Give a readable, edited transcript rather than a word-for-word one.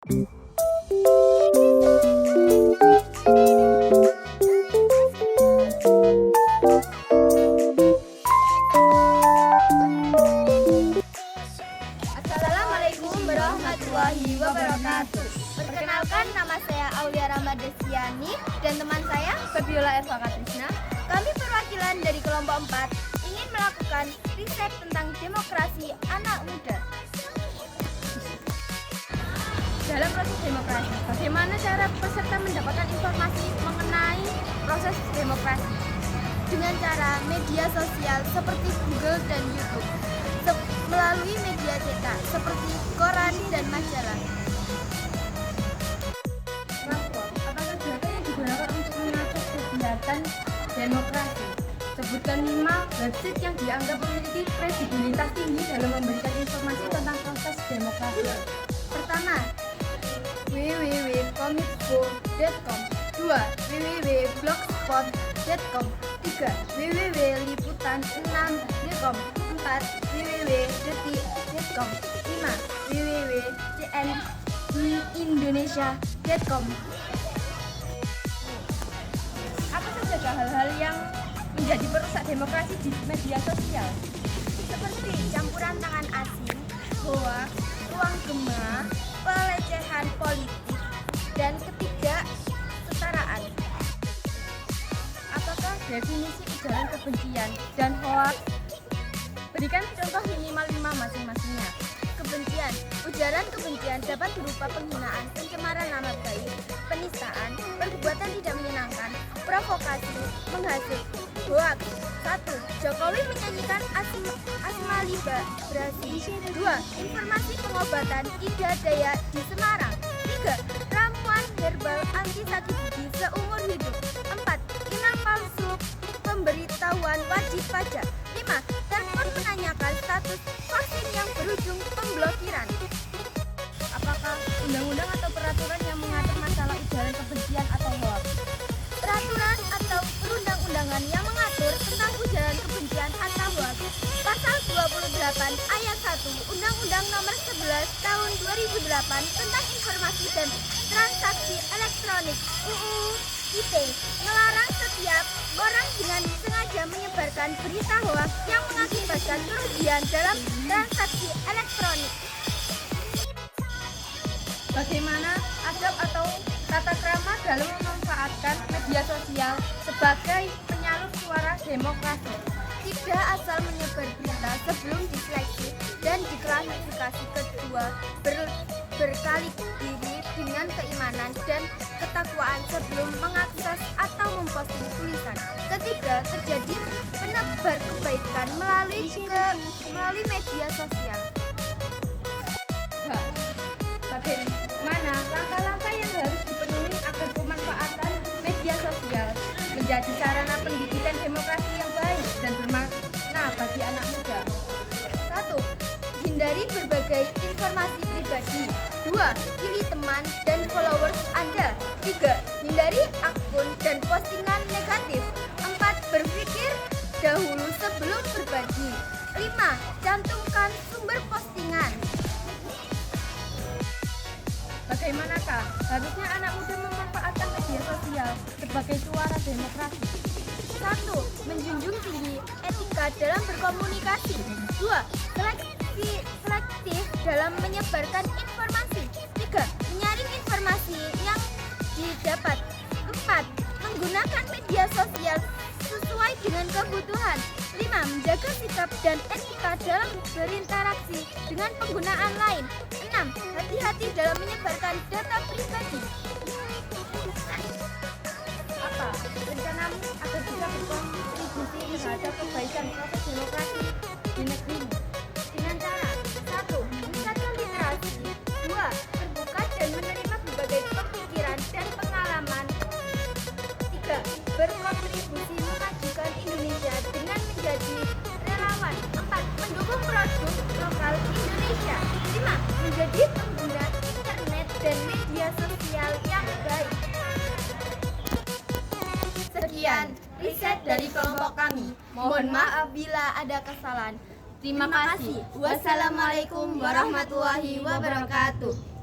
Assalamualaikum warahmatullahi wabarakatuh. Perkenalkan, nama saya Aulia Ramadesiani dan teman saya Febiola Eva Katrisna. Kami perwakilan dari kelompok 4 ingin melakukan riset tentang demokrasi anak muda. Dalam proses demokrasi, bagaimana cara peserta mendapatkan informasi mengenai proses demokrasi? Dengan cara media sosial seperti Google dan YouTube, melalui media cetak seperti koran dan majalah. Lapor, apakah data yang digunakan untuk mengatur kegiatan demokrasi? Sebutkan 5 website yang dianggap memiliki kredibilitas tinggi dalam memberikan informasi tentang proses demokrasi. Pertama, www.kominfo.com. 2. www.blogspot.com. 3. www.liputan6.com. 4. www.detik.com. 5. www.cnindonesia.com. Apa saja hal-hal yang menjadi perusak demokrasi di media sosial? Seperti campuran tangan asing, hoax, ruang gema, pelecehan politik, dan ketidaksetaraan. Apakah definisi ujaran kebencian dan hoax? Berikan contoh minimal 5 masing-masingnya. Kebencian, ujaran kebencian dapat berupa penghinaan, pencemaran nama baik, penistaan, perbuatan tidak menyenangkan, provokasi, menghasut. Hoax. 1. Jokowi menyanyikan Asmali Brasi. 2. Informasi pengobatan Ida Daya di Semarang. 3. Ramuan herbal anti sakit gigi seumur hidup. 4. Inang palsu pemberitahuan wajib pajak. 5. Telepon menanyakan status vaksin yang berujung pemblokiran. Apakah undang-undang atau peraturan yang mengatur masalah ujaran kebencian atau hoax? Peraturan atau perundang-undangan yang mengatur tentang ujaran kebencian atau hoax. Pasal 28 ayat 1 Undang-Undang Nomor 11 Tahun 2008 tentang Informasi dan Transaksi Elektronik (UU ITE) melarang setiap orang dengan sengaja menyebarkan berita hoax yang mengakibatkan kerugian dalam transaksi elektronik. Bagaimana adab atau tata krama dalam memanfaatkan media sosial sebagai penyalur suara demokrasi? Tidak asal menyebar berita sebelum diseleksi dan diklasifikasi. Kedua, berkali diri dengan keimanan dan ketakwaan sebelum mengakses atau memposting tulisan. Ketiga, terjadi penebar kebaikan melalui media sosial. Bagaimana langkah-langkah yang harus dipenuhi agar pemanfaatan media sosial menjadi sarana pendidikan demokrasi yang baik dan bermakna bagi anak muda? 1. Hindari berbagai informasi pribadi. 2. Pilih teman dan followers Anda. 3. Hindari akun dan postingan negatif. 4. Berpikir dahulu sebelum berbagi. 5. Cantumkan sumber postingan. Bagaimanakah harusnya anak muda memanfaatkan media sosial sebagai suara demokrasi? 1. Menjunjung tinggi etika dalam berkomunikasi. 2. Selektif dalam menyebarkan informasi. 3. Menyaring informasi yang didapat. 4. Menggunakan media sosial sesuai dengan kebutuhan. 5. Menjaga sikap dan etika dalam berinteraksi dengan penggunaan lain. 6. Hati-hati dalam menyebarkan data pribadi. Apa rencanamu agar bisa berkontribusi terhadap kebaikan proses demokrasi di negeri? Dengan cara 1. Meningkatkan literasi. 2. Terbuka dan menerima berbagai pemikiran dan pengalaman. 3. Berkontribusi memajukan Indonesia dengan menjadi relawan. 4. Mendukung produk lokal Indonesia. 5. Menjadi pengguna internet dan media sosial yang baik. Sekian riset dari kelompok kami. Mohon maaf bila ada kesalahan. Terima kasih. Wassalamualaikum warahmatullahi wabarakatuh.